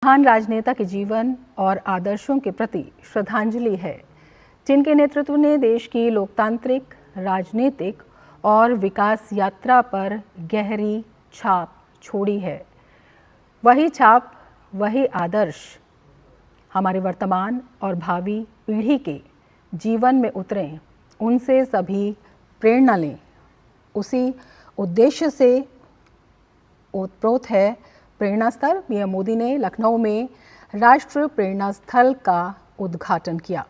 महान राजनेता के जीवन और आदर्शों के प्रति श्रद्धांजलि है, जिनके नेतृत्व ने देश की लोकतांत्रिक, राजनीतिक और विकास यात्रा पर गहरी छाप छोड़ी है। वही छाप, वही आदर्श हमारे वर्तमान और भावी पीढ़ी के जीवन में उतरें, उनसे सभी प्रेरणा लें। उसी उद्देश्य से ओतप्रोत है प्रेरणा स्थल। पीएम मोदी ने लखनऊ में राष्ट्रीय प्रेरणा स्थल का उद्घाटन किया।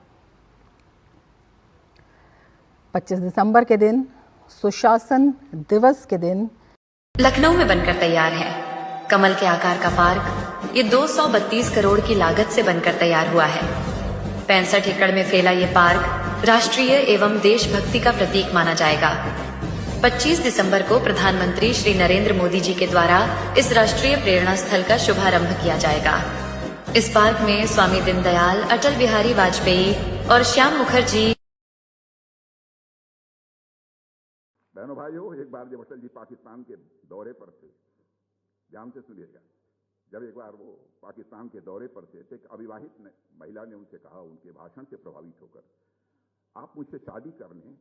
25 दिसंबर के दिन, सुशासन दिवस के दिन लखनऊ में बनकर तैयार है कमल के आकार का पार्क। ये 232 करोड़ की लागत से बनकर तैयार हुआ है। 65 एकड़ में फैला ये पार्क राष्ट्रीय एवं देशभक्ति का प्रतीक माना जाएगा। 25 दिसंबर को प्रधानमंत्री श्री नरेंद्र मोदी जी के द्वारा इस राष्ट्रीय प्रेरणा स्थल का शुभारंभ किया जाएगा। इस पार्क में स्वामी दीनदयाल, अटल बिहारी वाजपेयी और श्याम मुखर्जी। बहनों भाइयों, एक बार जब अटल जी पाकिस्तान के दौरे पर थे, ध्यान से सुनिएगा, जब एक बार वो पाकिस्तान के दौरे पर थे तो एक अविवाहित महिला ने उनसे कहा, उनके भाषण से प्रभावित होकर, आप मुझसे शादी कर लें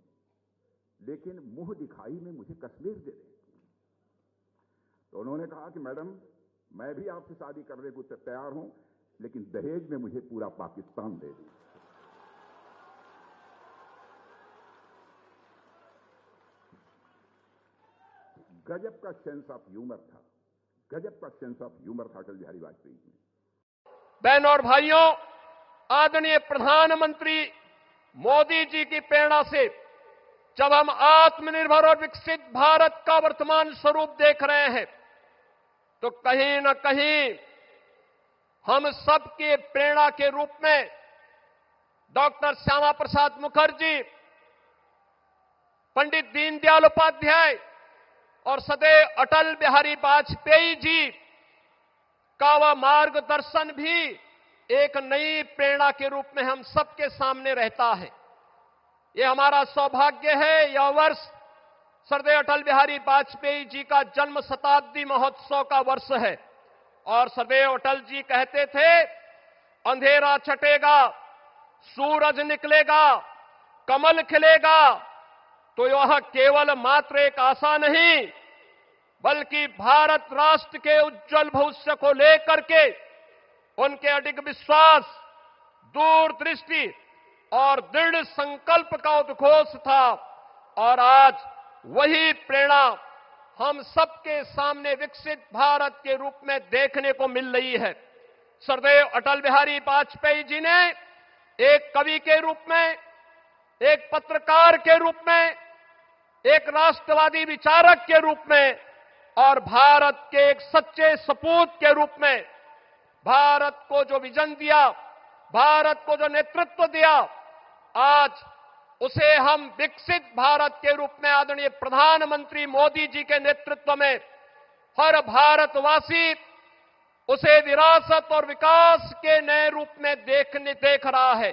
लेकिन मुंह दिखाई में मुझे कश्मीर दे दें। तो उन्होंने कहा कि मैडम, मैं भी आपसे शादी करने को तैयार हूं, लेकिन दहेज में मुझे पूरा पाकिस्तान दे दें। गजब का सेंस ऑफ ह्यूमर था, गजब का सेंस ऑफ ह्यूमर था अटल बिहारी वाजपेयी में। बहनों और भाइयों, आदरणीय प्रधानमंत्री मोदी जी की प्रेरणा से जब हम आत्मनिर्भर और विकसित भारत का वर्तमान स्वरूप देख रहे हैं, तो कहीं न कहीं हम सबके प्रेरणा के रूप में डॉक्टर श्यामा प्रसाद मुखर्जी, पंडित दीनदयाल उपाध्याय और सदैव अटल बिहारी वाजपेयी जी का वह मार्गदर्शन भी एक नई प्रेरणा के रूप में हम सबके सामने रहता है। ये हमारा सौभाग्य है, यह वर्ष सरदेव अटल बिहारी वाजपेयी जी का जन्म शताब्दी महोत्सव का वर्ष है। और सरदेव अटल जी कहते थे, अंधेरा छटेगा, सूरज निकलेगा, कमल खिलेगा, तो यह केवल मात्र एक आशा नहीं, बल्कि भारत राष्ट्र के उज्जवल भविष्य को लेकर के उनके अडिग विश्वास, दूरदृष्टि और दृढ़ संकल्प का उद्घोष था। और आज वही प्रेरणा हम सबके सामने विकसित भारत के रूप में देखने को मिल रही है। सरदेव अटल बिहारी वाजपेयी जी ने एक कवि के रूप में, एक पत्रकार के रूप में, एक राष्ट्रवादी विचारक के रूप में और भारत के एक सच्चे सपूत के रूप में भारत को जो विजन दिया, भारत को जो नेतृत्व दिया, आज उसे हम विकसित भारत के रूप में आदरणीय प्रधानमंत्री मोदी जी के नेतृत्व में हर भारतवासी उसे विरासत और विकास के नए रूप में देख रहा है।